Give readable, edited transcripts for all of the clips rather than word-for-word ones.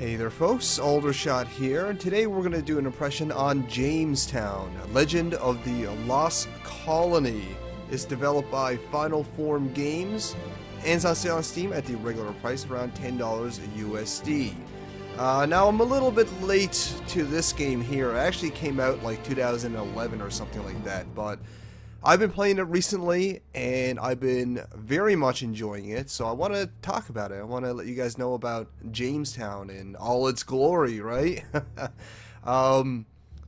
Hey there folks, Aldershot here, and today we're going to do an impression on Jamestown, Legend of the Lost Colony. It's developed by Final Form Games, and it's on sale on Steam at the regular price, around $10 USD. Now I'm a little bit late to this game here. It actually came out like 2011 or something like that, but I've been playing it recently, and I've been very much enjoying it, so I want to talk about it. I want to let you guys know about Jamestown in all its glory, right?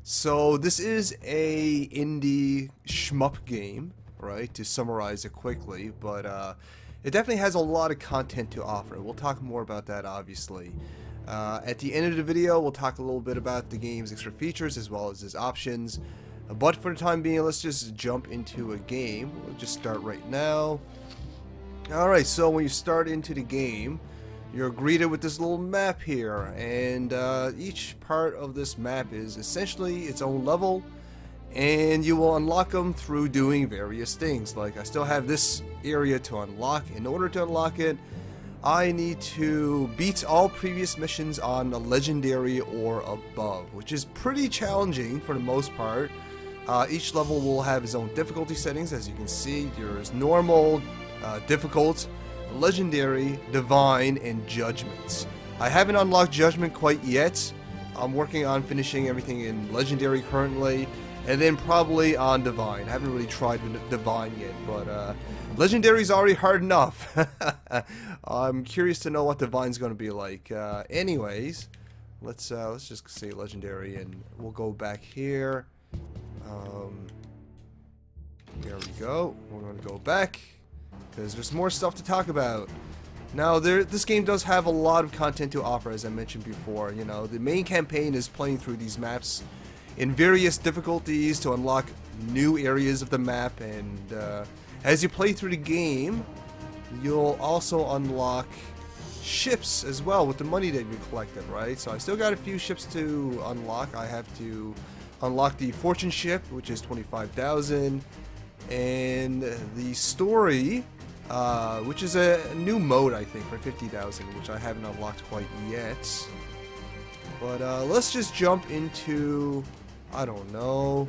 So this is a indie shmup game, right, to summarize it quickly, but it definitely has a lot of content to offer. We'll talk more about that, obviously. At the end of the video, we'll talk a little bit about the game's extra features as well as its options. But for the time being, let's just jump into a game. We'll just start right now. Alright, so when you start into the game, you're greeted with this little map here. And each part of this map is essentially its own level. And you will unlock them through doing various things. Like, I still have this area to unlock. In order to unlock it, I need to beat all previous missions on a legendary or above, which is pretty challenging for the most part. Each level will have its own difficulty settings. As you can see, there's normal, difficult, legendary, divine, and judgments. I haven't unlocked judgment quite yet. I'm working on finishing everything in legendary currently, and then probably on divine. I haven't really tried divine yet, but legendary is already hard enough. I'm curious to know what divine's going to be like. Anyways, let's just say legendary, and we'll go back here. There we go. We're going to go back because there's more stuff to talk about. Now, this game does have a lot of content to offer, as I mentioned before. You know, the main campaign is playing through these maps in various difficulties to unlock new areas of the map, and as you play through the game, you'll also unlock ships as well with the money that you collected, right? So I still got a few ships to unlock. I have to unlock the fortune ship, which is 25,000, and the story, which is a new mode, I think, for 50,000, which I haven't unlocked quite yet. But let's just jump into, I don't know,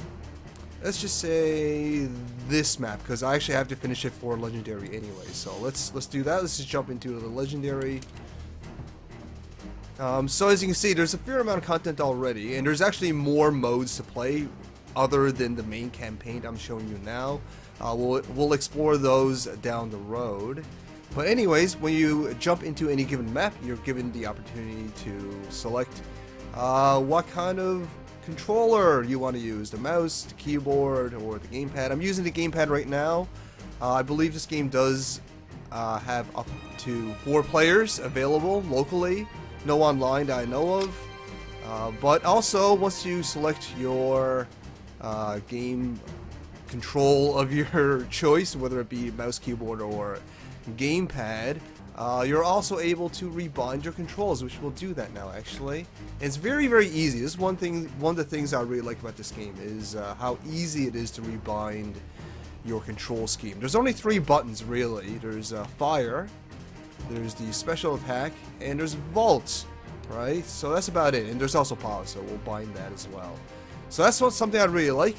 let's just say this map, because I actually have to finish it for legendary anyway. So let's do that. Let's just jump into the legendary. So as you can see, there's a fair amount of content already, and there's actually more modes to play other than the main campaign I'm showing you now. We'll explore those down the road. But anyways, when you jump into any given map, you're given the opportunity to select what kind of controller you want to use, the mouse, the keyboard, or the gamepad. I'm using the gamepad right now. I believe this game does have up to 4 players available locally. No online that I know of, but also once you select your game control of your choice, whether it be mouse, keyboard, or gamepad, you're also able to rebind your controls, which will do that now actually. And it's very, very easy. This is one of the things I really like about this game is how easy it is to rebind your control scheme. There's only 3 buttons really. There's fire, there's the special attack, and there's vault, right? So that's about it. And there's also pause, so we'll bind that as well. So that's something I really like.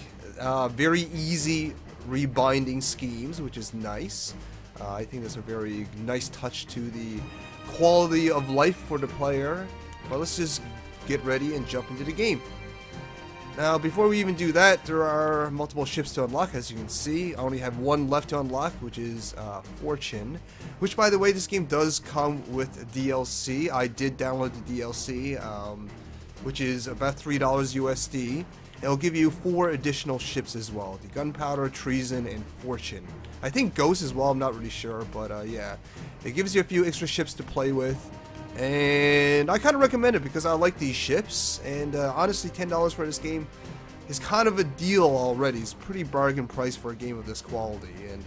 Very easy rebinding schemes, which is nice. I think that's a very nice touch to the quality of life for the player. But let's just get ready and jump into the game. Now, before we even do that, there are multiple ships to unlock. As you can see, I only have 1 left to unlock, which is Fortune. Which, by the way, this game does come with DLC. I did download the DLC, which is about $3 USD. It'll give you 4 additional ships as well: the Gunpowder, Treason, and Fortune. I think Ghost as well, I'm not really sure, but yeah. It gives you a few extra ships to play with. And I kind of recommend it because I like these ships, and honestly, $10 for this game is kind of a deal already. It's a pretty bargain price for a game of this quality, and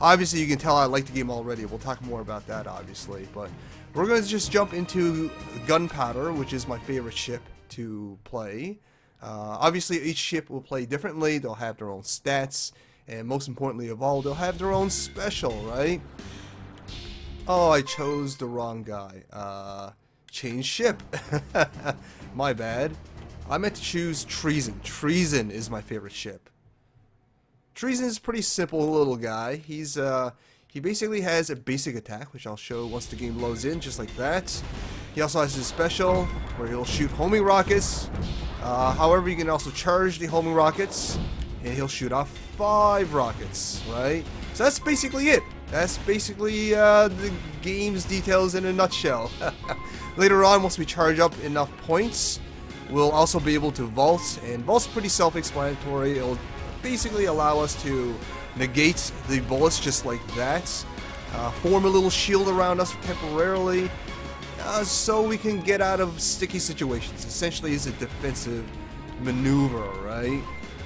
obviously you can tell I like the game already. We'll talk more about that, obviously, but we're going to just jump into Gunpowder, which is my favorite ship to play. Obviously, each ship will play differently. They'll have their own stats, and most importantly of all, they'll have their own special, right? Oh, I chose the wrong guy. change ship. My bad. I meant to choose Treason. Treason is my favorite ship. Treason is a pretty simple little guy. He basically has a basic attack, which I'll show once the game loads in, just like that. He also has his special, where he'll shoot homing rockets. However, you can also charge the homing rockets, and he'll shoot off 5 rockets, right? So that's basically it. That's basically the game's details in a nutshell. Later on, once we charge up enough points, we'll also be able to vault, and vault's pretty self-explanatory. It'll basically allow us to negate the bullets just like that, form a little shield around us temporarily, so we can get out of sticky situations. Essentially, it's a defensive maneuver, right?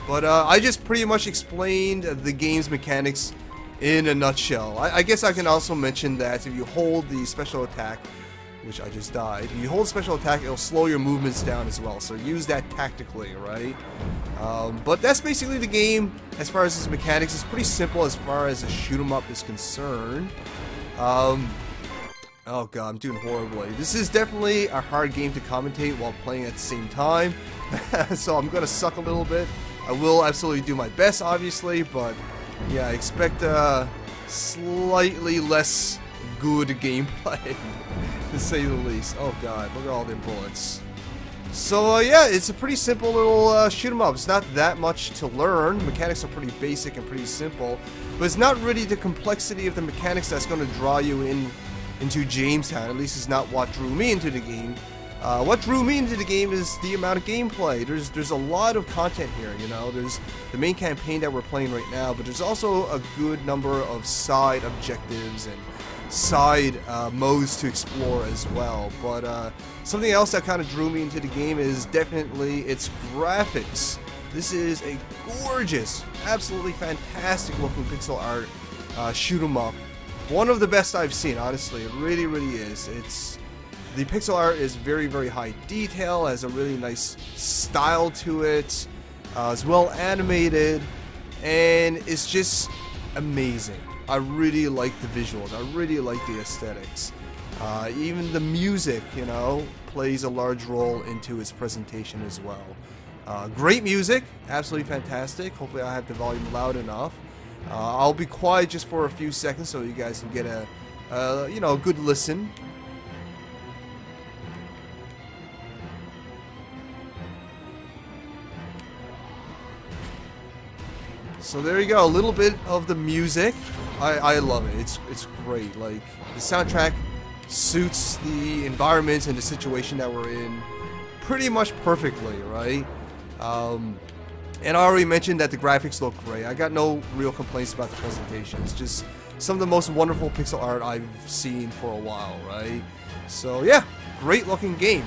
But I just pretty much explained the game's mechanics in a nutshell. I guess I can also mention that if you hold the special attack, which I just died, if you hold special attack, it'll slow your movements down as well, so use that tactically, right? But that's basically the game as far as its mechanics. It's pretty simple as far as a shoot 'em up is concerned. Oh god, I'm doing horribly. This is definitely a hard game to commentate while playing at the same time, so I'm gonna suck a little bit. I will absolutely do my best, obviously, but yeah, I expect slightly less good gameplay, to say the least. Oh god, look at all them bullets. So yeah, it's a pretty simple little shoot 'em up. It's not that much to learn. Mechanics are pretty basic and pretty simple, but it's not really the complexity of the mechanics that's going to draw you into Jamestown. At least it's not what drew me into the game. What drew me into the game is the amount of gameplay. There's a lot of content here, you know. There's the main campaign that we're playing right now, but there's also a good number of side objectives and side modes to explore as well. But something else that kind of drew me into the game is definitely its graphics. This is a gorgeous, absolutely fantastic looking pixel art shoot 'em up. One of the best I've seen, honestly. It really, really is. The pixel art is very, very high detail, has a really nice style to it, it's well animated, and it's just amazing. I really like the visuals, I really like the aesthetics. Even the music, you know, plays a large role into its presentation as well. Great music, absolutely fantastic. Hopefully I have the volume loud enough. I'll be quiet just for a few seconds so you guys can get a you know, a good listen. So there you go, a little bit of the music. I love it. It's great. Like, the soundtrack suits the environment and the situation that we're in pretty much perfectly, right? And I already mentioned that the graphics look great. I got no real complaints about the presentation. It's just some of the most wonderful pixel art I've seen for a while, right? So yeah, great looking game.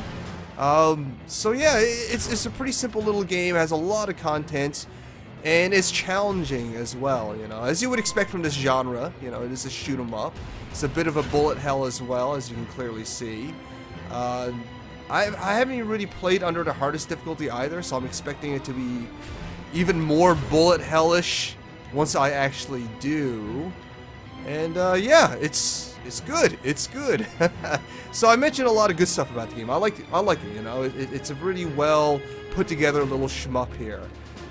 So yeah, it's a pretty simple little game. It has a lot of content. And it's challenging as well, you know, as you would expect from this genre. You know, it is a shoot 'em up. It's a bit of a bullet hell as well, as you can clearly see. I haven't even really played under the hardest difficulty either, so I'm expecting it to be even more bullet hellish once I actually do. And yeah, it's good. It's good. So I mentioned a lot of good stuff about the game. I like it. You know, it's a really well put together little shmup here.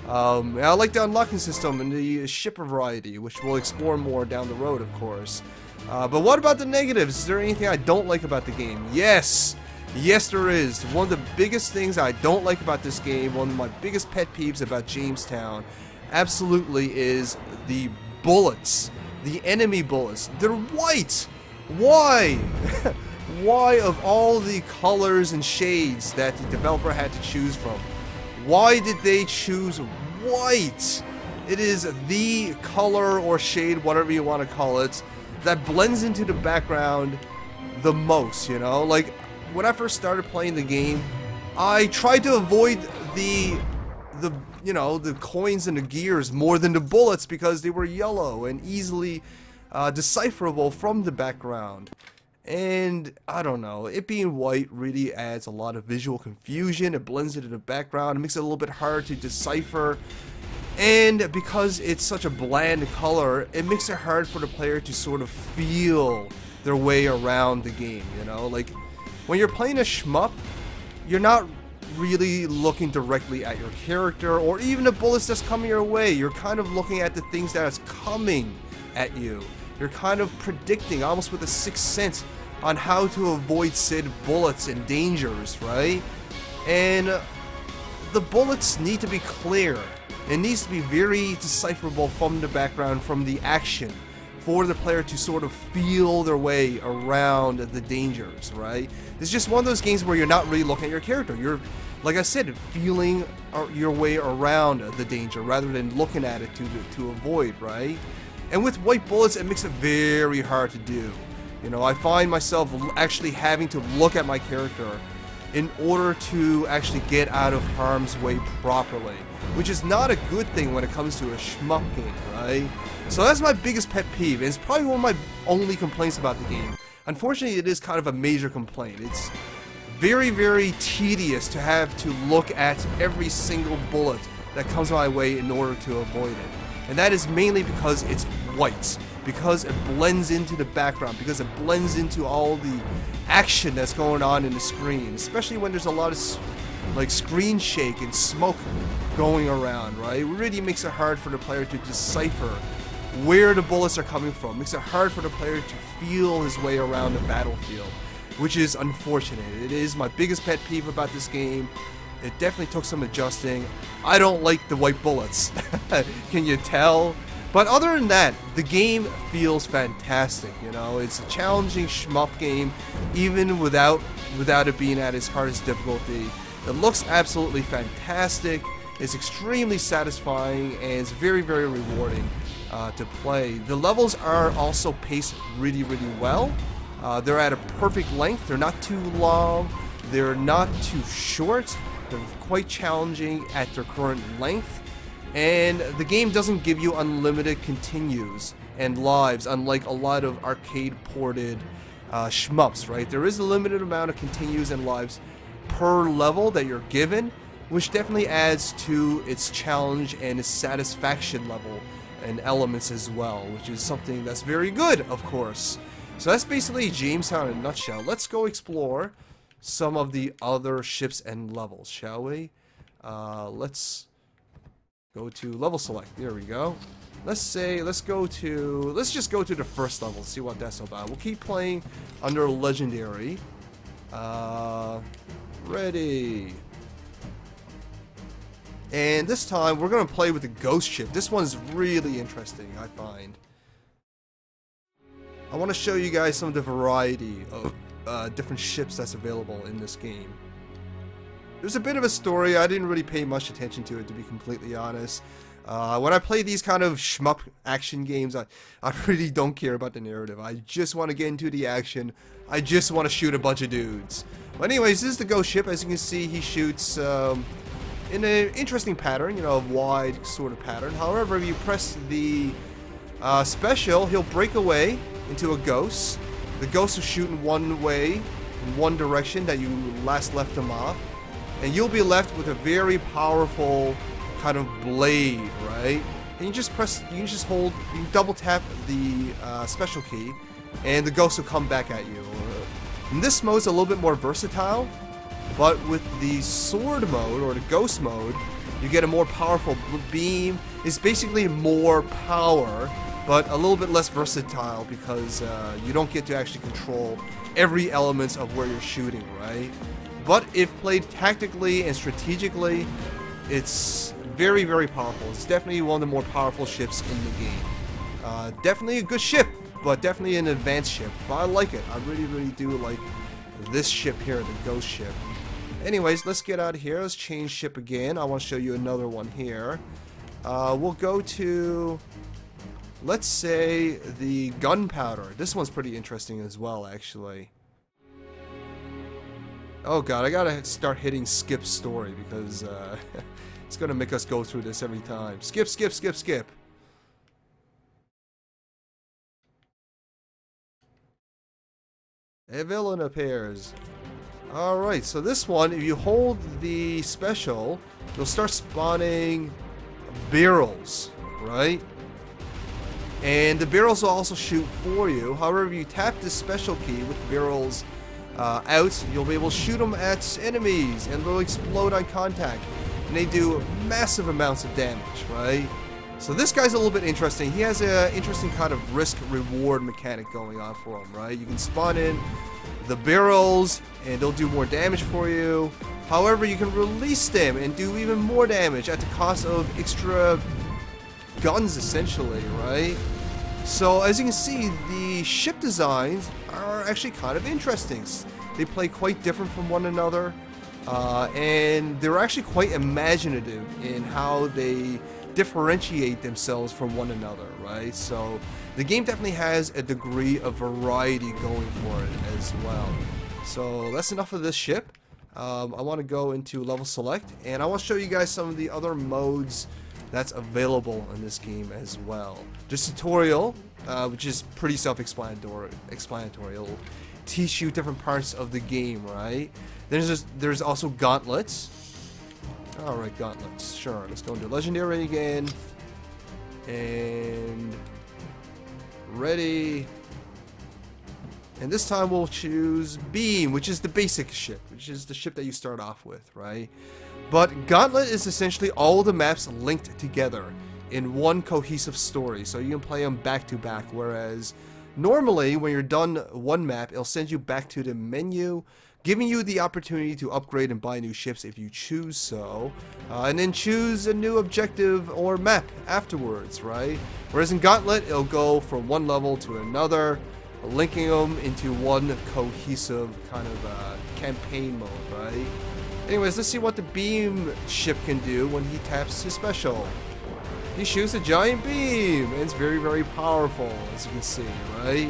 I like the unlocking system and the ship variety, which we'll explore more down the road, of course. But what about the negatives? Is there anything I don't like about the game? Yes! Yes, there is. One of the biggest things I don't like about this game, one of my biggest pet peeves about Jamestown, absolutely, is the bullets. The enemy bullets. They're white! Why? Why, of all the colors and shades that the developer had to choose from, why did they choose white? It is the color or shade, whatever you want to call it, that blends into the background the most, you know? Like, when I first started playing the game, I tried to avoid the you know, the coins and the gears more than the bullets because they were yellow and easily decipherable from the background. And I don't know, it being white really adds a lot of visual confusion. It blends into the background, it makes it a little bit hard to decipher, and because it's such a bland color, it makes it hard for the player to sort of feel their way around the game, you know? Like, When you're playing a shmup, you're not really looking directly at your character or even the bullets that's coming your way. You're kind of looking at the things that is coming at you. You're kind of predicting, almost with a sixth sense, on how to avoid said bullets and dangers, right? And the bullets need to be clear. It needs to be very decipherable from the background, from the action, for the player to sort of feel their way around the dangers, right? It's just one of those games where you're not really looking at your character. You're, like I said, feeling your way around the danger rather than looking at it to avoid, right? And with white bullets, it makes it very hard to do. You know, I find myself actually having to look at my character in order to actually get out of harm's way properly, which is not a good thing when it comes to a shmup game, right? So that's my biggest pet peeve, and it's probably one of my only complaints about the game. Unfortunately, it is kind of a major complaint. It's very, very tedious to have to look at every single bullet that comes my way in order to avoid it. And that is mainly because it's white, because it blends into the background, because it blends into all the action that's going on in the screen, especially when there's a lot of like screen shake and smoke going around, right? It really makes it hard for the player to decipher where the bullets are coming from. It makes it hard for the player to feel his way around the battlefield, which is unfortunate. It is my biggest pet peeve about this game. It definitely took some adjusting. I don't like the white bullets. Can you tell? But other than that, the game feels fantastic, you know. It's a challenging shmup game, even without it being at its hardest difficulty. It looks absolutely fantastic. It's extremely satisfying, and it's very, very rewarding to play. The levels are also paced really, really well. They're at a perfect length. They're not too long. They're not too short. They're quite challenging at their current length. And the game doesn't give you unlimited continues and lives, unlike a lot of arcade-ported shmups, right? There is a limited amount of continues and lives per level that you're given, which definitely adds to its challenge and its satisfaction level and elements as well, which is something that's very good, of course. So that's basically Jamestown in a nutshell. Let's go explore some of the other ships and levels, shall we? Let's go to level select. There we go. Let's just go to the first level, see what that's about. We'll keep playing under legendary. Ready. And this time we're gonna play with the ghost ship. This one's really interesting, I find. I want to show you guys some of the variety of different ships that's available in this game. There's a bit of a story. I didn't really pay much attention to it, to be completely honest. When I play these kind of shmup action games, I really don't care about the narrative. I just want to get into the action. I just want to shoot a bunch of dudes. But anyways, this is the ghost ship. As you can see, he shoots in an interesting pattern, you know, a wide sort of pattern. However, if you press the special, he'll break away into a ghost. The ghost will shoot in one way, in one direction that you last left him off. And you'll be left with a very powerful kind of blade, right? And you just double tap the special key, and the ghost will come back at you. And this mode is a little bit more versatile, but with the sword mode, or the ghost mode, you get a more powerful beam. It's basically more power, but a little bit less versatile because you don't get to actually control every element of where you're shooting, right? But if played tactically and strategically, it's very, very powerful. It's definitely one of the more powerful ships in the game. Definitely a good ship, but definitely an advanced ship. But I like it. I really, really do like this ship here, the ghost ship. Anyways, let's get out of here. Let's change ship again. I want to show you another one here. We'll go to, let's say, the gunpowder. This one's pretty interesting as well, actually. Oh god, I gotta start hitting skip story because it's gonna make us go through this every time. Skip, skip, skip, skip. A villain appears. Alright, so this one, if you hold the special, you'll start spawning barrels, right? And the barrels will also shoot for you. However, if you tap this special key with barrels out, you'll be able to shoot them at enemies, and they'll explode on contact. And they do massive amounts of damage, right? So this guy's a little bit interesting. He has an interesting kind of risk-reward mechanic going on for him, right? You can spawn in the barrels, and they'll do more damage for you. However, you can release them and do even more damage at the cost of extra guns, essentially, right? So, as you can see, the ship designs are actually kind of interesting. They play quite different from one another, and they're actually quite imaginative in how they differentiate themselves from one another, right? So the game definitely has a degree of variety going for it as well. So that's enough of this ship. I want to go into level select, and I want to show you guys some of the other modes that's available in this game as well. This tutorial, which is pretty self-explanatory, it'll teach you different parts of the game, right? There's also gauntlets. Alright, gauntlets. Sure, let's go into legendary again. And ready. And this time we'll choose beam, which is the basic ship, which is the ship that you start off with, right? But Gauntlet is essentially all the maps linked together in one cohesive story, so you can play them back to back, whereas normally when you're done one map, it'll send you back to the menu, giving you the opportunity to upgrade and buy new ships if you choose so, and then choose a new objective or map afterwards, right? Whereas in Gauntlet, it'll go from one level to another, linking them into one cohesive kind of campaign mode, right? Anyways, let's see what the beam ship can do when he taps his special. He shoots a giant beam, and it's very, very powerful, as you can see, right?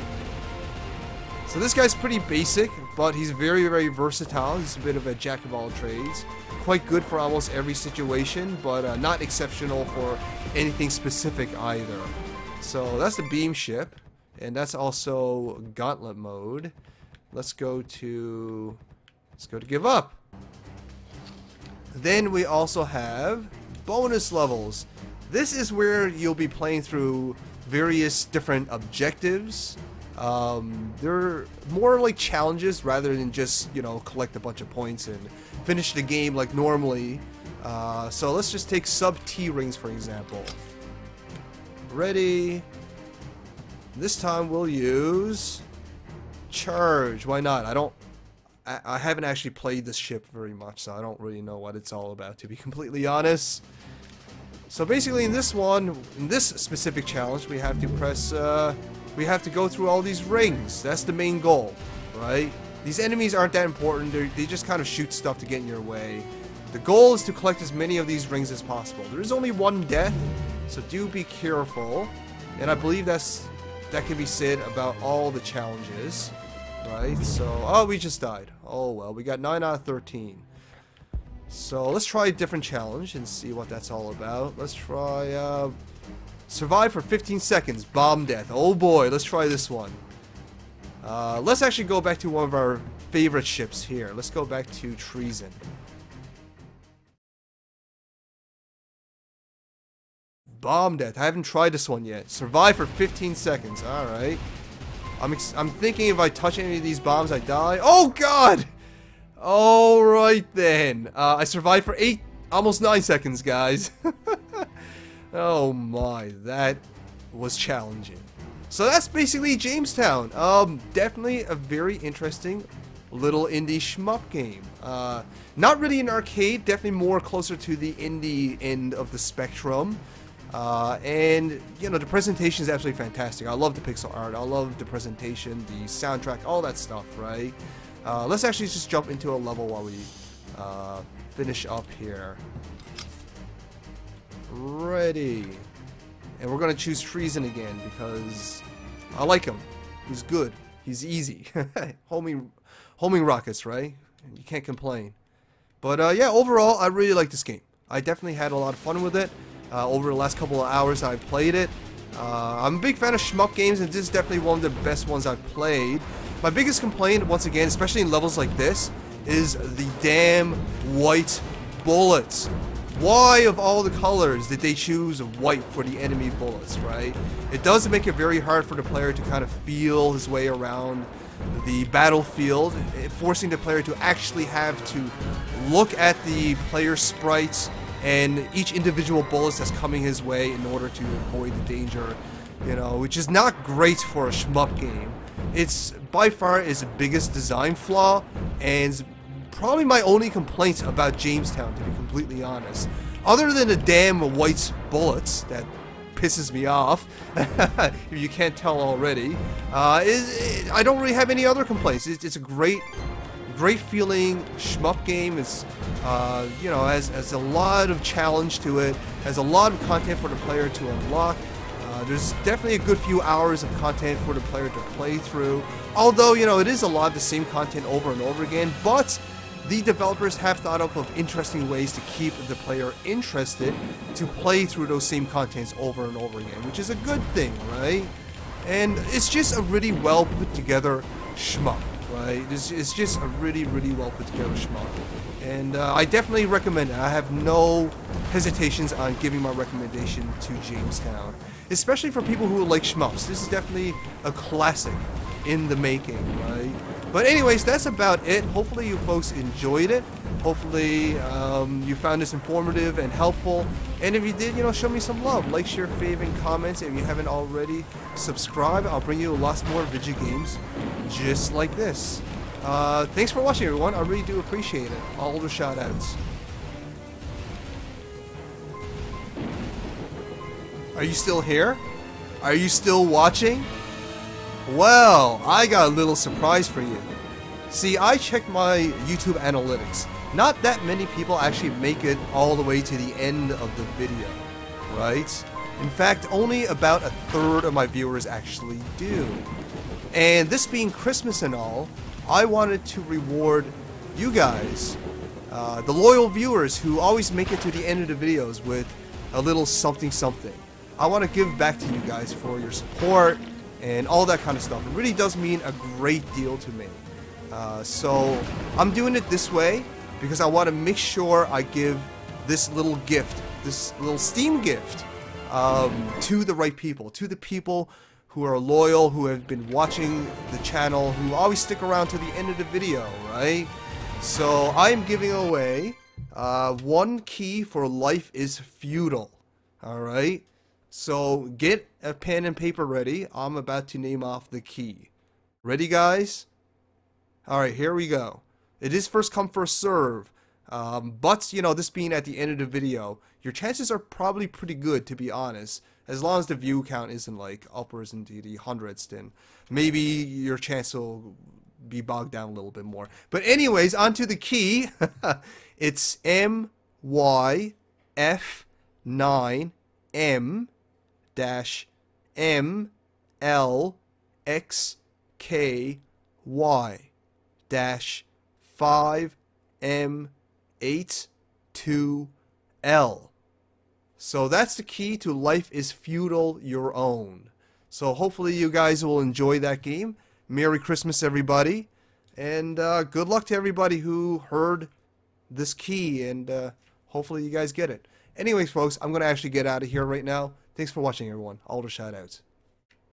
So this guy's pretty basic, but he's very, very versatile. He's a bit of a jack of all trades. Quite good for almost every situation, but not exceptional for anything specific either. So that's the beam ship, and that's also Gauntlet mode. Let's go to give up. Then we also have bonus levels. This is where you'll be playing through various different objectives. They're more like challenges rather than just, you know, collect a bunch of points and finish the game like normally. So let's just take sub-T rings for example. Ready. This time we'll use charge. Why not? I haven't actually played this ship very much, so I don't really know what it's all about, to be completely honest. So basically in this specific challenge, we have to press, we have to go through all these rings. That's the main goal, right? These enemies aren't that important. They just kind of shoot stuff to get in your way. The goal is to collect as many of these rings as possible. There is only one death, so do be careful. And I believe that can be said about all the challenges, right? So, oh, we just died. Oh well, we got 9 out of 13. So let's try a different challenge and see what that's all about. Let's try survive for 15 seconds, bomb death. Oh boy, let's try this one. Let's actually go back to one of our favorite ships here. Let's go back to Treason. Bomb death. I haven't tried this one yet. Survive for 15 seconds. Alright. I'm thinking if I touch any of these bombs, I die. Oh god! Alright then. I survived for almost 9 seconds, guys. Oh my, that was challenging. So that's basically Jamestown. Definitely a very interesting little indie shmup game. Not really an arcade, definitely more closer to the indie end of the spectrum. And, you know, the presentation is absolutely fantastic. I love the pixel art, I love the presentation, the soundtrack, all that stuff, right? Let's actually just jump into a level while we finish up here. Ready. And we're going to choose Treason again because I like him. He's good. He's easy. Homing rockets, right? You can't complain. But yeah, overall, I really like this game. I definitely had a lot of fun with it. Over the last couple of hours I've played it. I'm a big fan of shmup games, and this is definitely one of the best ones I've played. My biggest complaint, once again, especially in levels like this, is the damn white bullets. Why, of all the colors, did they choose white for the enemy bullets, right? It does make it very hard for the player to kind of feel his way around the battlefield, forcing the player to actually have to look at the player's sprites and each individual bullets that's coming his way in order to avoid the danger, you know, which is not great for a shmup game. It's by far its biggest design flaw, and probably my only complaint about Jamestown, to be completely honest. Other than the damn white bullets that pisses me off, if you can't tell already, I don't really have any other complaints. It's a great feeling shmup game. It's you know, has a lot of challenge to it, has a lot of content for the player to unlock. There's definitely a good few hours of content for the player to play through, although, you know, it is a lot of the same content over and over again, but the developers have thought up of interesting ways to keep the player interested to play through those same contents over and over again, which is a good thing, right? And it's just a really well put together shmup, right? It's just a really well put together shmup. And I definitely recommend it. I have no hesitations on giving my recommendation to Jamestown, especially for people who like shmups. This is definitely a classic in the making, right? But anyways, that's about it. Hopefully you folks enjoyed it. Hopefully you found this informative and helpful. And if you did, you know, show me some love. Like, share, fave, and comments. If you haven't already, subscribe. I'll bring you lots more video games just like this. Thanks for watching, everyone. I really do appreciate it. All the shout-outs. Are you still here? Are you still watching? Well, I got a little surprise for you. See, I checked my YouTube analytics. Not that many people actually make it all the way to the end of the video, right? In fact, only about 1/3 of my viewers actually do. And this being Christmas and all, I wanted to reward you guys, the loyal viewers who always make it to the end of the videos with a little something something. I want to give back to you guys for your support and all that kind of stuff. It really does mean a great deal to me. So I'm doing it this way because I want to make sure I give this little gift, this little Steam gift, to the right people, to the people who are loyal, who have been watching the channel, who always stick around to the end of the video, right? So I am giving away one key for Life is Feudal, alright? So get a pen and paper ready. I'm about to name off the key. Ready, guys? Alright, here we go. It is first come, first serve. But, you know, this being at the end of the video, your chances are probably pretty good, to be honest. As long as the view count isn't like upwards into the hundreds, then maybe your chance will be bogged down a little bit more. But anyways, onto the key. It's MY-MLXKY-5M82L. So that's the key to Life is Feudal Your Own. So hopefully you guys will enjoy that game. Merry Christmas, everybody. And good luck to everybody who heard this key. And hopefully you guys get it. Anyways, folks, I'm going to actually get out of here right now. Thanks for watching, everyone. All the shout-outs.